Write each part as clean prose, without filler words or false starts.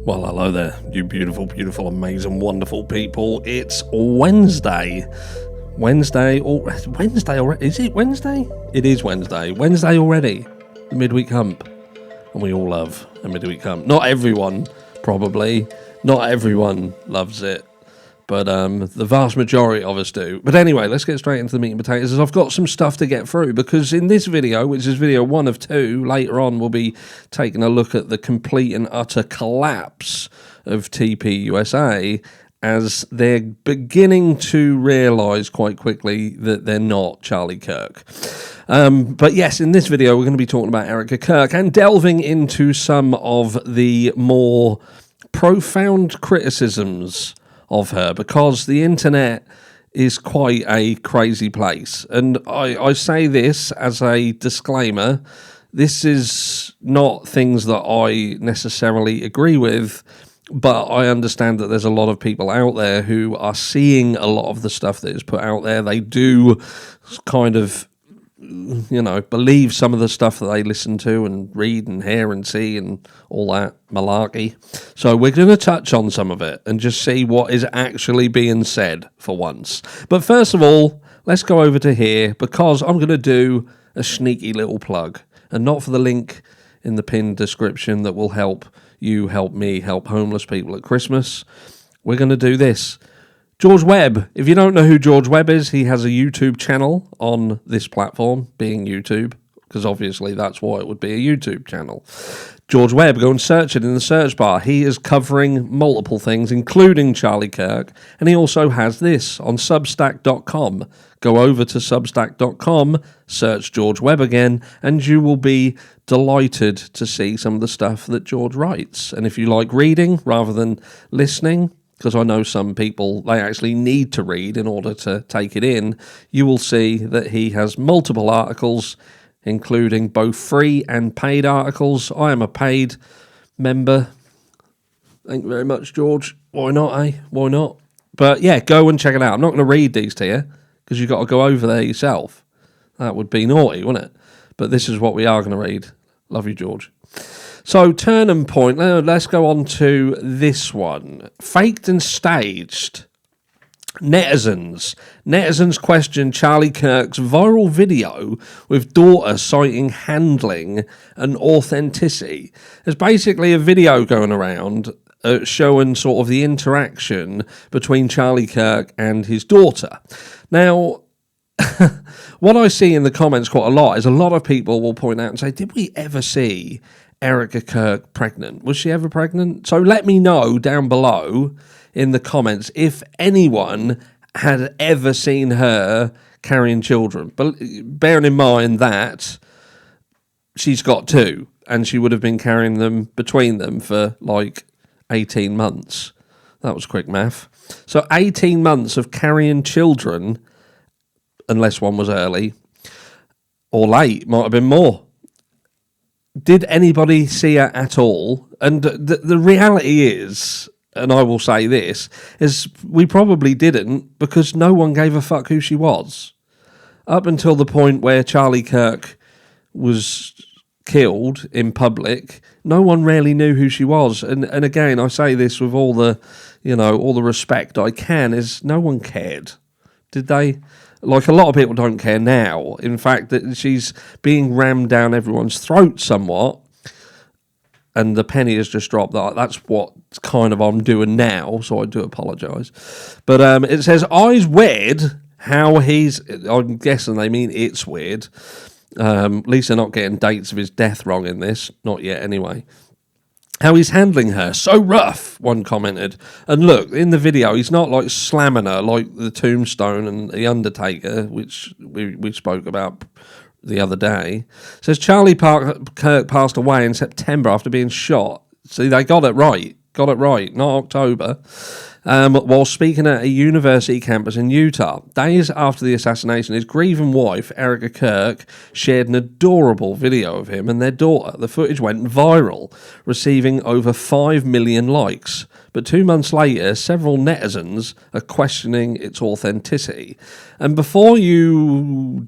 Well, hello there, you beautiful, beautiful, amazing, wonderful people. It's Wednesday. Wednesday already? Is it Wednesday? It is Wednesday. Wednesday already. The midweek hump. And we all love a midweek hump. Not everyone, probably. Not everyone loves it. But the vast majority of us do. But anyway, let's get straight into the meat and potatoes, as I've got some stuff to get through, because in this video, which is video 1 of 2, later on we'll be taking a look at the complete and utter collapse of TP USA, as they're beginning to realise quite quickly that they're not Charlie Kirk. But yes, in this video we're going to be talking about Erika Kirk and delving into some of the more profound criticisms of her, because the internet is quite a crazy place. And I say this as a disclaimer. This is not things that I necessarily agree with, but I understand that there's a lot of people out there who are seeing a lot of the stuff that is put out there. They do kind of, believe some of the stuff that they listen to and read and hear and see and all that malarkey. So we're going to touch on some of it and just see what is actually being said for once. But first of all, let's go over to here, because I'm going to do a sneaky little plug, and not for the link in the pinned description that will help you help me help homeless people at Christmas. We're going to do this. George Webb. If you don't know who George Webb is, he has a YouTube channel on this platform, being YouTube, because obviously that's why it would be a YouTube channel. George Webb, go and search it in the search bar. He is covering multiple things, including Charlie Kirk, and he also has this on Substack.com. Go over to Substack.com, search George Webb again, and you will be delighted to see some of the stuff that George writes. And if you like reading rather than listening, because I know some people, they actually need to read in order to take it in, you will see that he has multiple articles, including both free and paid articles. I am a paid member. Thank you very much, George. Why not, eh? Why not? But yeah, go and check it out. I'm not going to read these to you, because you've got to go over there yourself. That would be naughty, wouldn't it? But this is what we are going to read. Love you, George. So, turning point, let's go on to this one. Faked and staged. Netizens question Charlie Kirk's viral video with daughter citing handling and authenticity. There's basically a video going around showing sort of the interaction between Charlie Kirk and his daughter. Now, what I see in the comments quite a lot is a lot of people will point out and say, did we ever see Erika Kirk pregnant? Was she ever pregnant? So let me know down below in the comments if anyone had ever seen her carrying children. But bearing in mind that she's got 2, and she would have been carrying them between them for like 18 months. That was quick math. So 18 months of carrying children, unless one was early or late, might have been more. Did anybody see her at all? And the reality is, and I will say this, is we probably didn't, because no one gave a fuck who she was. Up until the point where Charlie Kirk was killed in public, no one really knew who she was. And again, I say this with all the, all the respect I can, is no one cared. Did they? Like, a lot of people don't care now. In fact, that she's being rammed down everyone's throat somewhat, and the penny has just dropped. That's what kind of I'm doing now, so I do apologise. But it says, eyes weird how he's... I'm guessing they mean it's weird. At least they're not getting dates of his death wrong in this. Not yet, anyway. How he's handling her, so rough, one commented. And look, in the video, he's not like slamming her like the Tombstone and the Undertaker, which we spoke about the other day. It says Charlie Kirk passed away in September after being shot. See, they got it right, not October. While speaking at a university campus in Utah. Days after the assassination, his grieving wife, Erika Kirk, shared an adorable video of him and their daughter. The footage went viral, receiving over 5 million likes. But 2 months later, several netizens are questioning its authenticity. And before you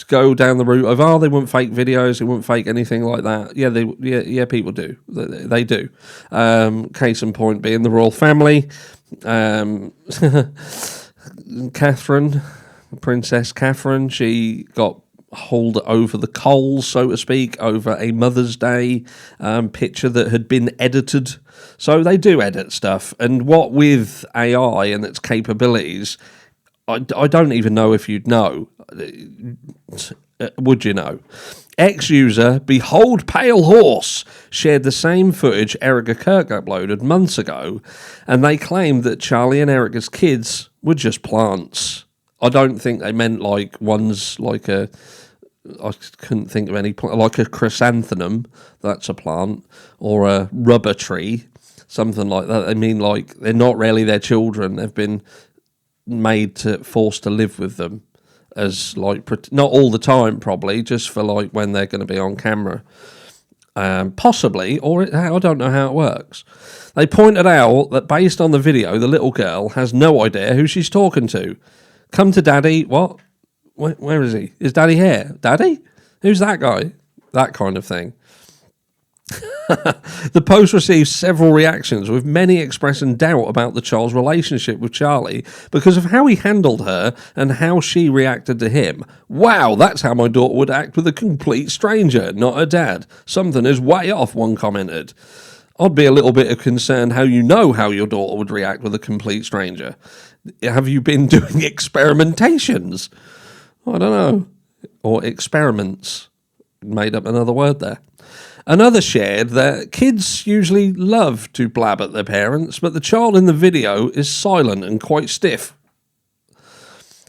go down the route of, oh, they wouldn't fake videos, they wouldn't fake anything like that. Yeah, people do. They do. Case in point being the royal family. Catherine, Princess Catherine, she got hauled over the coals, so to speak, over a Mother's Day picture that had been edited. So they do edit stuff, and what with AI and its capabilities, I don't even know if you'd know. Would you know? Ex-user Behold Pale Horse shared the same footage Erika Kirk uploaded months ago, and they claimed that Charlie and Erika's kids were just plants. I don't think they meant like one's like a... I couldn't think of any plant, like a chrysanthemum, that's a plant, or a rubber tree, something like that. I mean, like, they're not really their children. They've been forced to live with them as, like, not all the time, probably, just for, like, when they're going to be on camera. Possibly, or I don't know how it works. They pointed out that based on the video, the little girl has no idea who she's talking to. Come to daddy, what? Where is he? Is daddy here? Daddy? Who's that guy? That kind of thing. The post received several reactions, with many expressing doubt about the child's relationship with Charlie because of how he handled her and how she reacted to him. Wow, that's how my daughter would act with a complete stranger, not her dad. Something is way off, one commented. I'd be a little bit concerned how you know how your daughter would react with a complete stranger. Have you been doing experimentations? I don't know. Or experiments. Made up another word there. Another shared that kids usually love to blab at their parents, but the child in the video is silent and quite stiff.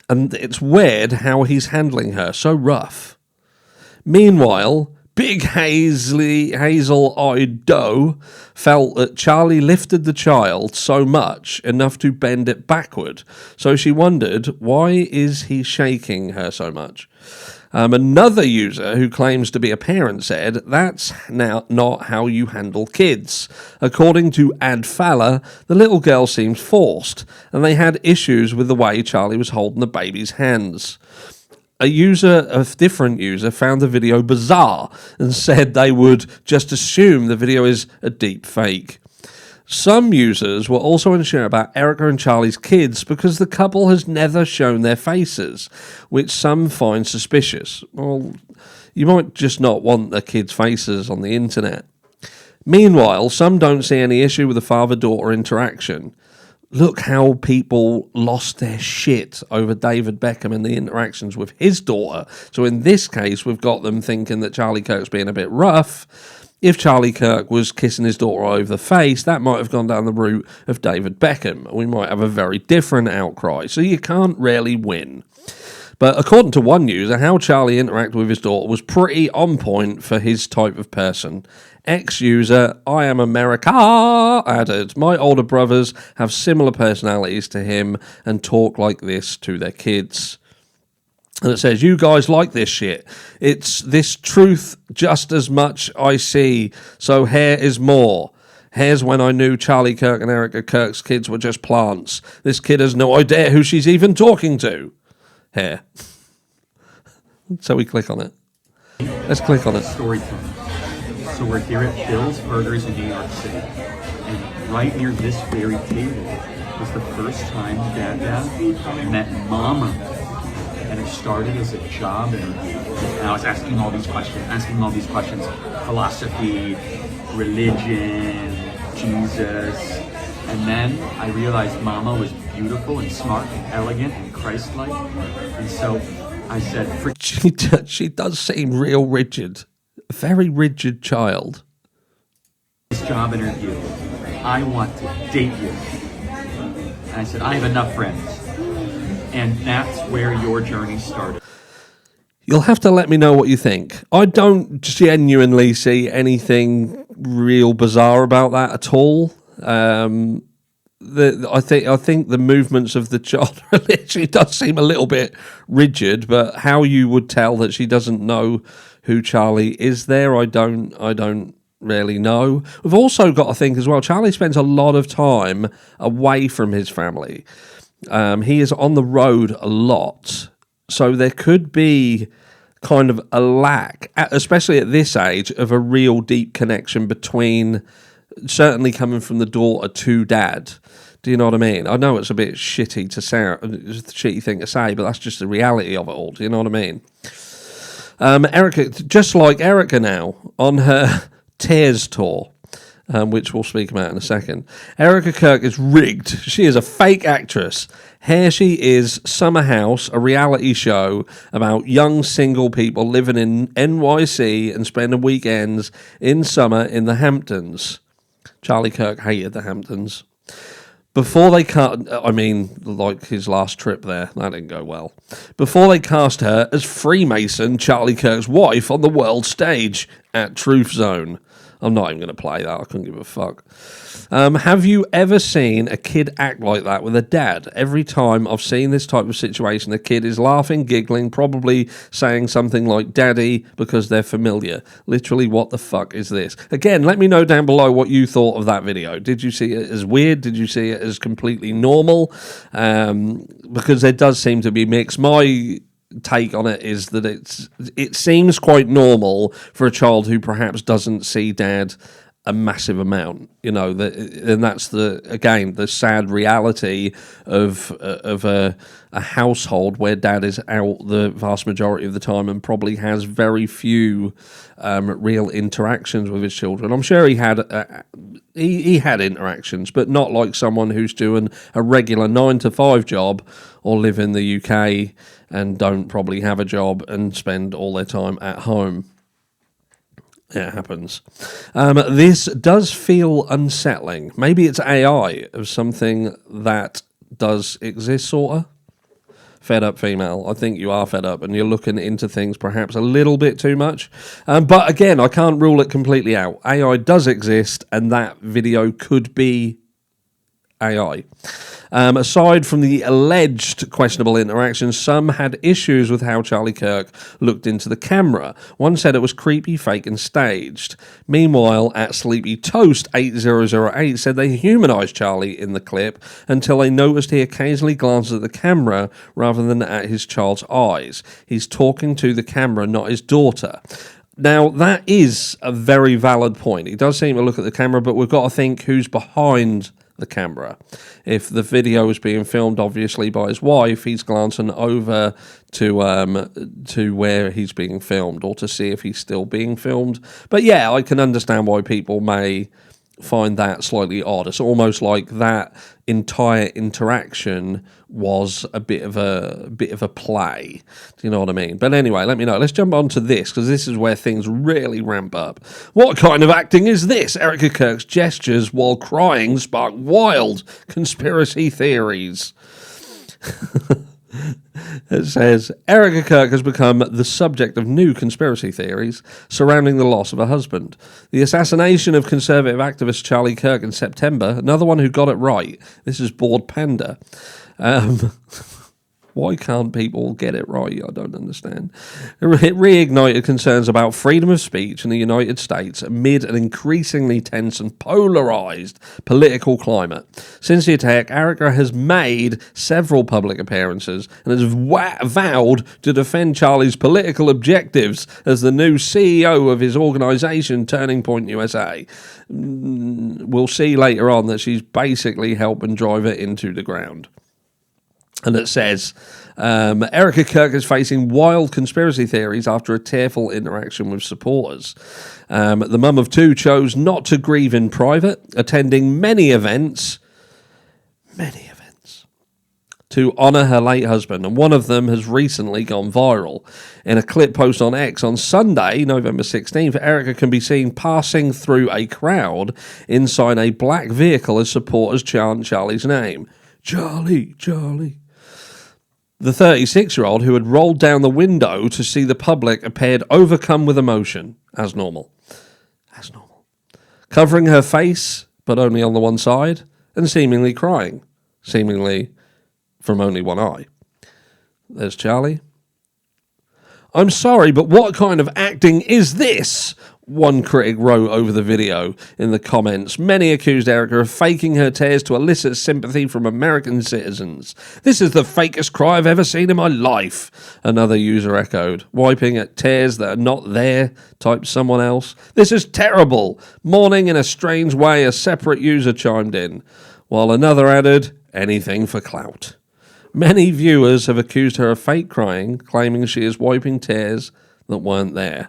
And it's weird how he's handling her, so rough. Meanwhile, big hazel-eyed doe felt that Charlie lifted the child so much enough to bend it backward. So she wondered, why is he shaking her so much? Another user who claims to be a parent said, that's now not how you handle kids. According to Adfala, the little girl seems forced, and they had issues with the way Charlie was holding the baby's hands. A different user found the video bizarre and said they would just assume the video is a deep fake. Some users were also unsure about Erika and Charlie's kids because the couple has never shown their faces, which some find suspicious. Well, you might just not want the kids' faces on the internet. Meanwhile, some don't see any issue with the father-daughter interaction. Look how people lost their shit over David Beckham and the interactions with his daughter. So in this case, we've got them thinking that Charlie Kirk's being a bit rough. If Charlie Kirk was kissing his daughter over the face, that might have gone down the route of David Beckham. We might have a very different outcry. So you can't really win. But according to one user, how Charlie interacted with his daughter was pretty on point for his type of person. Ex-user I Am America added, my older brothers have similar personalities to him and talk like this to their kids. And it says, you guys like this shit. It's this truth just as much I see. So here is more. Here's when I knew Charlie Kirk and Erika Kirk's kids were just plants. This kid has no idea who she's even talking to. Here. So we click on it. Let's click on it. Storytelling. So we're here at Bill's Burgers in New York City. And right near this very table was the first time Dada met Mama. And it started as a job interview. And I was asking all these questions, philosophy, religion, Jesus. And then I realized Mama was beautiful and smart and elegant and Christ-like. And so I said, she does seem real rigid. A very rigid child. This job interview, I want to date you. And I said, I have enough friends. And that's where your journey started. You'll have to let me know what you think. I don't genuinely see anything real bizarre about that at all. I think the movements of the child literally does seem a little bit rigid, but how you would tell that she doesn't know who Charlie is there, I don't really know. We've also got to think as well, Charlie spends a lot of time away from his family. He is on the road a lot, so there could be kind of a lack, especially at this age, of a real deep connection between, certainly coming from the daughter to dad. Do you know what I mean? I know it's a bit shitty to say, it's a shitty thing to say, but that's just the reality of it all. Do you know what I mean? Erika, just like Erika now, on her Tears tour, which we'll speak about in a second, Erika Kirk is rigged. She is a fake actress. Here she is, Summer House, a reality show about young single people living in NYC and spending weekends in summer in the Hamptons. Charlie Kirk hated the Hamptons. Before they like his last trip there, that didn't go well. Before they cast her as Freemason, Charlie Kirk's wife, on the world stage at Truth Zone. I'm not even going to play that. I couldn't give a fuck. Have you ever seen a kid act like that with a dad? Every time I've seen this type of situation, the kid is laughing, giggling, probably saying something like daddy because they're familiar. Literally, what the fuck is this? Again, let me know down below what you thought of that video. Did you see it as weird? Did you see it as completely normal? Because there does seem to be mixed. My take on it is that it seems quite normal for a child who perhaps doesn't see dad a massive amount, you know, and that's the sad reality of a household where dad is out the vast majority of the time and probably has very few real interactions with his children. I'm sure he had he had interactions, but not like someone who's doing a regular 9-to-5 job or live in the UK and don't probably have a job and spend all their time at home. It happens. This does feel unsettling. Maybe it's AI of something that does exist, sort of. Fed up female. I think you are fed up and you're looking into things perhaps a little bit too much. But again, I can't rule it completely out. AI does exist and that video could be AI. Aside from the alleged questionable interactions, some had issues with how Charlie Kirk looked into the camera. One said it was creepy, fake and staged. Meanwhile, at Sleepy Toast 8008 said they humanised Charlie in the clip until they noticed he occasionally glances at the camera rather than at his child's eyes. He's talking to the camera, not his daughter. Now, that is a very valid point. He does seem to look at the camera, but we've got to think who's behind the camera. If the video is being filmed obviously by his wife, he's glancing over to where he's being filmed or to see if he's still being filmed. But yeah, I can understand why people may find that slightly odd. It's almost like that entire interaction was a bit of a play. Do you know what I mean? But anyway, let me know. Let's jump on to this, because this is where things really ramp up. What kind of acting is this? Erika Kirk's gestures while crying spark wild conspiracy theories. It says, Erika Kirk has become the subject of new conspiracy theories surrounding the loss of her husband. The assassination of conservative activist Charlie Kirk in September, another one who got it right. This is Bored Panda. Why can't people get it right? I don't understand. It reignited concerns about freedom of speech in the United States amid an increasingly tense and polarised political climate. Since the attack, Erika has made several public appearances and has vowed to defend Charlie's political objectives as the new CEO of his organisation, Turning Point USA. We'll see later on that she's basically helping drive it into the ground. And it says, Erika Kirk is facing wild conspiracy theories after a tearful interaction with supporters. The mum of two chose not to grieve in private, attending many events, to honour her late husband, and one of them has recently gone viral. In a clip posted on X on Sunday, November 16th, Erika can be seen passing through a crowd inside a black vehicle as supporters chant Charlie's name. Charlie, Charlie. The 36-year-old, who had rolled down the window to see the public, appeared overcome with emotion, as normal. Covering her face, but only on the one side, and seemingly crying, seemingly from only one eye. There's Charlie. I'm sorry, but what kind of acting is this? One critic wrote over the video in the comments, many accused Erika of faking her tears to elicit sympathy from American citizens. This is the fakest cry I've ever seen in my life, another user echoed. Wiping at tears that are not there, typed someone else. This is terrible. Mourning in a strange way, a separate user chimed in, while another added, anything for clout. Many viewers have accused her of fake crying, claiming she is wiping tears that weren't there.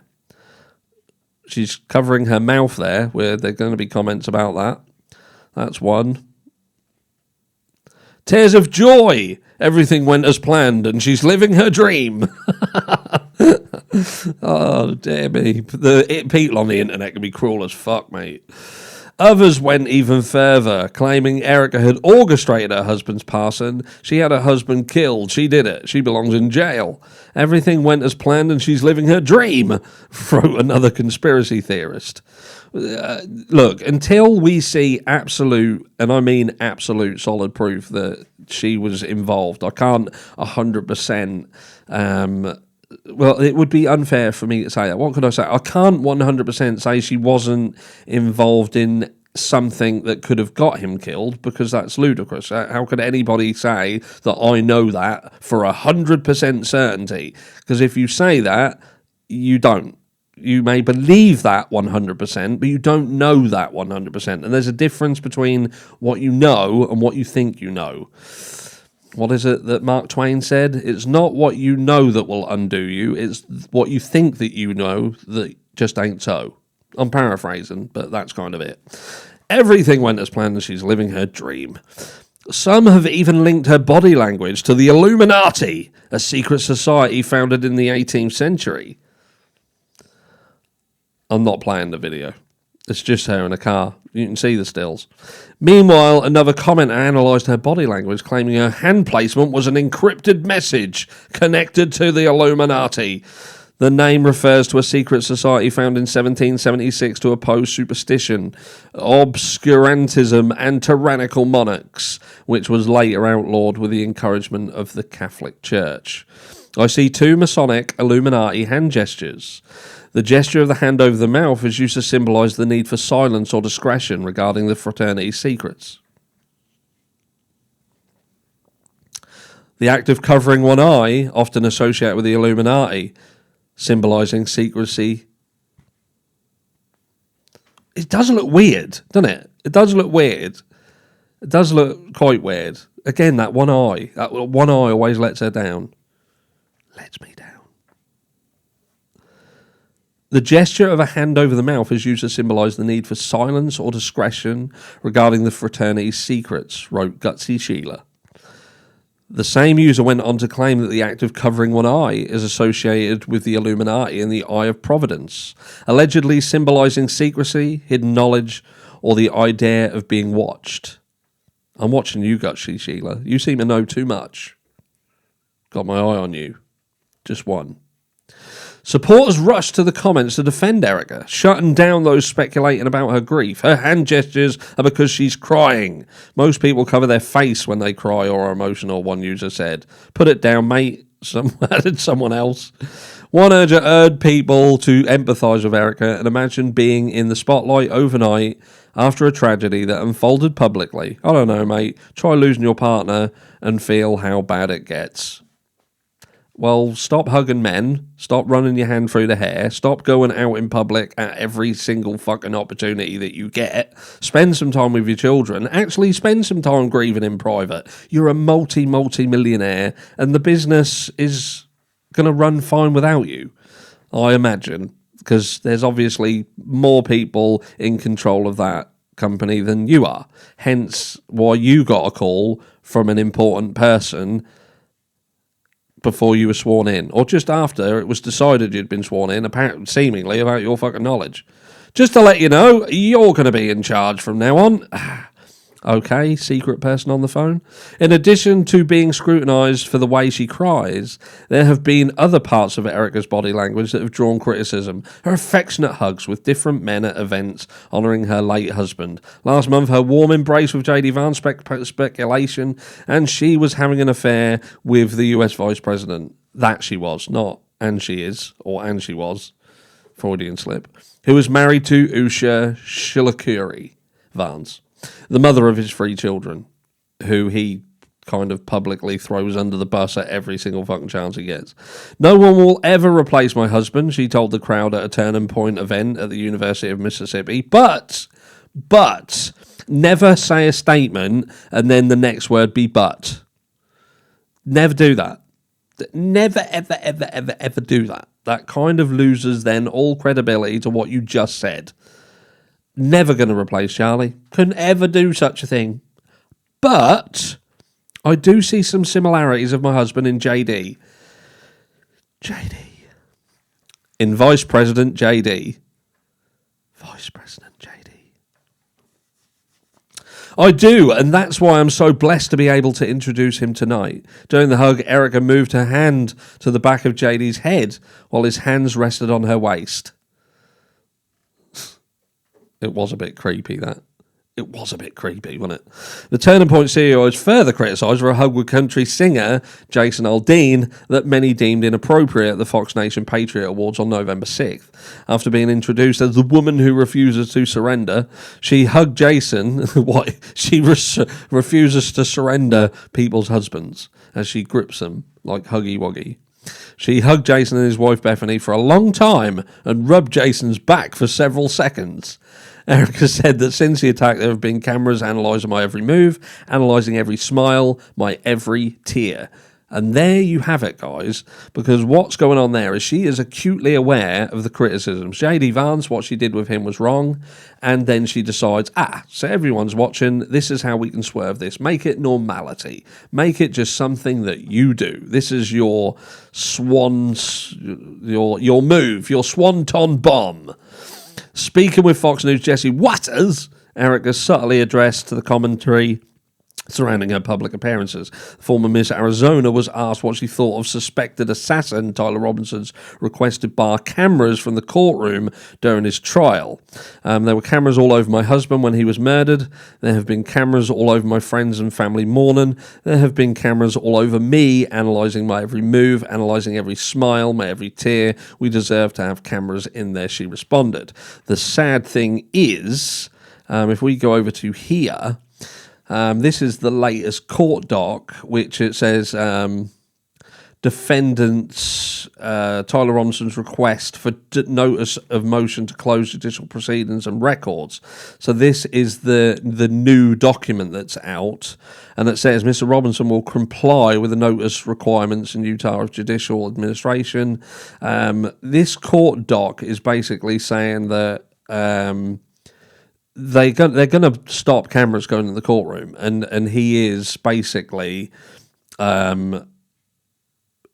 She's covering her mouth there, where there are going to be comments about that. That's one. Tears of joy. Everything went as planned, and she's living her dream. Oh, dear me. People on the internet can be cruel as fuck, mate. Others went even further, claiming Erika had orchestrated her husband's passing. She had her husband killed. She did it. She belongs in jail. Everything went as planned and she's living her dream, wrote another conspiracy theorist. Look, until we see absolute, and I mean absolute solid proof that she was involved, I can't 100%... well, it would be unfair for me to say that. What could I say? I can't 100% say she wasn't involved in something that could have got him killed, because that's ludicrous. How could anybody say that I know that for 100% certainty? Because if you say that, you don't. You may believe that 100%, but you don't know that 100%. And there's a difference between what you know and what you think you know. What is it that Mark Twain said? It's not what you know that will undo you. It's what you think that you know that just ain't so. I'm paraphrasing, but that's kind of it. Everything went as planned and she's living her dream. Some have even linked her body language to the Illuminati, a secret society founded in the 18th century. I'm not playing the video. It's just her in a car. You can see the stills. Meanwhile, another commenter analysed her body language, claiming her hand placement was an encrypted message connected to the Illuminati. The name refers to a secret society founded in 1776 to oppose superstition, obscurantism, and tyrannical monarchs, which was later outlawed with the encouragement of the Catholic Church. I see two Masonic Illuminati hand gestures. The gesture of the hand over the mouth is used to symbolise the need for silence or discretion regarding the fraternity's secrets. The act of covering one eye, often associated with the Illuminati, symbolising secrecy. It does look weird, doesn't it? It does look weird. It does look quite weird. Again, that one eye. That one eye always lets her down. Lets me down. The gesture of a hand over the mouth is used to symbolise the need for silence or discretion regarding the fraternity's secrets, wrote Gutsy Sheila. The same user went on to claim that the act of covering one eye is associated with the Illuminati and the Eye of Providence, allegedly symbolising secrecy, hidden knowledge, or the idea of being watched. I'm watching you, Gutsy Sheila. You seem to know too much. Got my eye on you. Just one. Supporters rushed to the comments to defend Erika, shutting down those speculating about her grief. Her hand gestures are because she's crying. Most people cover their face when they cry or are emotional, one user said. Put it down, mate, added someone else. One urger urged people to empathise with Erika and imagine being in the spotlight overnight after a tragedy that unfolded publicly. I don't know, mate. Try losing your partner and feel how bad it gets. Well, stop hugging men, stop running your hand through the hair, stop going out in public at every single fucking opportunity that you get, spend some time with your children, actually spend some time grieving in private. You're a multi-millionaire and the business is going to run fine without you, I imagine, because there's obviously more people in control of that company than you are. Hence why you got a call from an important person before you were sworn in, or just after it was decided you'd been sworn in, apparently, seemingly, about your fucking knowledge. Just to let you know, you're going to be in charge from now on. Okay, secret person on the phone. In addition to being scrutinised for the way she cries, there have been other parts of Erika's body language that have drawn criticism. Her affectionate hugs with different men at events honouring her late husband. Last month, her warm embrace with J.D. Vance speculation, and she was having an affair with the US Vice President. That she was, not and she is, or and she was. Freudian slip. who was married to Usha Shilakuri Vance, the mother of his 3 children, who he kind of publicly throws under the bus at every single fucking chance he gets. No one will ever replace my husband, she told the crowd at a Turning Point event at the University of Mississippi. But, never say a statement and then the next word be but. Never do that. Never, ever, ever, ever, ever do that. That kind of loses then all credibility to what you just said. Never going to replace Charlie. Couldn't ever do such a thing. But I do see some similarities of my husband in JD. In Vice President JD. Vice President JD. I do, and that's why I'm so blessed to be able to introduce him tonight. During the hug, Erika moved her hand to the back of JD's head while his hands rested on her waist. It was a bit creepy, that. It was a bit creepy, wasn't it? The Turning Point CEO has further criticised for a hug with country singer Jason Aldean that many deemed inappropriate at the Fox Nation Patriot Awards on November 6th. After being introduced as the woman who refuses to surrender, she hugged Jason. What? She refuses to surrender people's husbands as she grips them like Huggy Wuggy. She hugged Jason and his wife Bethany for a long time and rubbed Jason's back for several seconds. Erika said that since the attack, there have been cameras analysing my every move, analysing every smile, my every tear. And there you have it, guys, because what's going on there is she is acutely aware of the criticisms. JD Vance, what she did with him was wrong, and then she decides, so everyone's watching, this is how we can swerve this. Make it normality. Make it just something that you do. This is your your move, your swanton bomb. Speaking with Fox News' Jesse Watters, Erika subtly addressed to the commentary surrounding her public appearances. The former Miss Arizona was asked what she thought of suspected assassin Tyler Robinson's request to bar cameras from the courtroom during his trial. There were cameras all over my husband when he was murdered. There have been cameras all over my friends and family mourning. There have been cameras all over me, analysing my every move, analysing every smile, my every tear. We deserve to have cameras in there, she responded. The sad thing is, if we go over to here, this is the latest court doc, which it says defendants Tyler Robinson's request for notice of motion to close judicial proceedings and records. So this is the new document that's out, and it says Mr. Robinson will comply with the notice requirements in Utah of judicial administration. This court doc is basically saying that they're going to stop cameras going in the courtroom, and he is basically in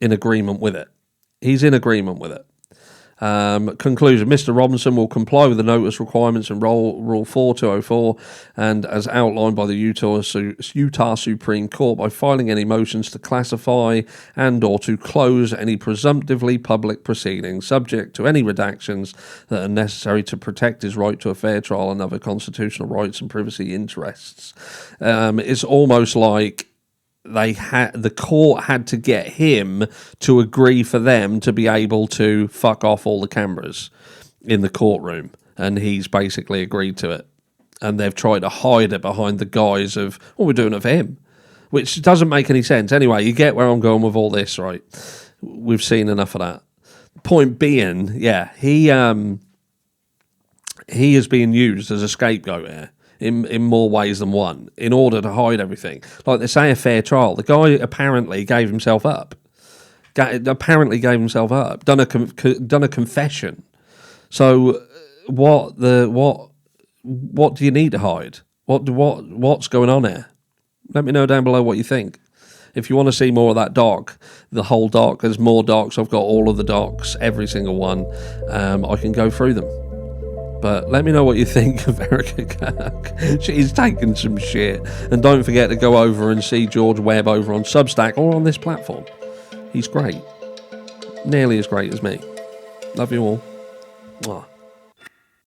agreement with it. He's in agreement with it. Conclusion: Mr. Robinson will comply with the notice requirements in Rule 4204 and as outlined by the Utah Supreme Court by filing any motions to classify and or to close any presumptively public proceedings subject to any redactions that are necessary to protect his right to a fair trial and other constitutional rights and privacy interests. It's almost like the court had to get him to agree for them to be able to fuck off all the cameras in the courtroom, and he's basically agreed to it. And they've tried to hide it behind the guise of, we're doing it for him, which doesn't make any sense. Anyway, you get where I'm going with all this, right? We've seen enough of that. Point being, he is being used as a scapegoat here. In more ways than one, in order to hide everything. Like they say, a fair trial. The guy apparently gave himself up. Done a confession. So what do you need to hide? What's going on here? Let me know down below what you think. If you want to see more of that doc, the whole doc, there's more docs. I've got all of the docs, every single one. I can go through them. But let me know what you think of Erika Kirk. She's taken some shit. And don't forget to go over and see George Webb over on Substack or on this platform. He's great. Nearly as great as me. Love you all. Mwah.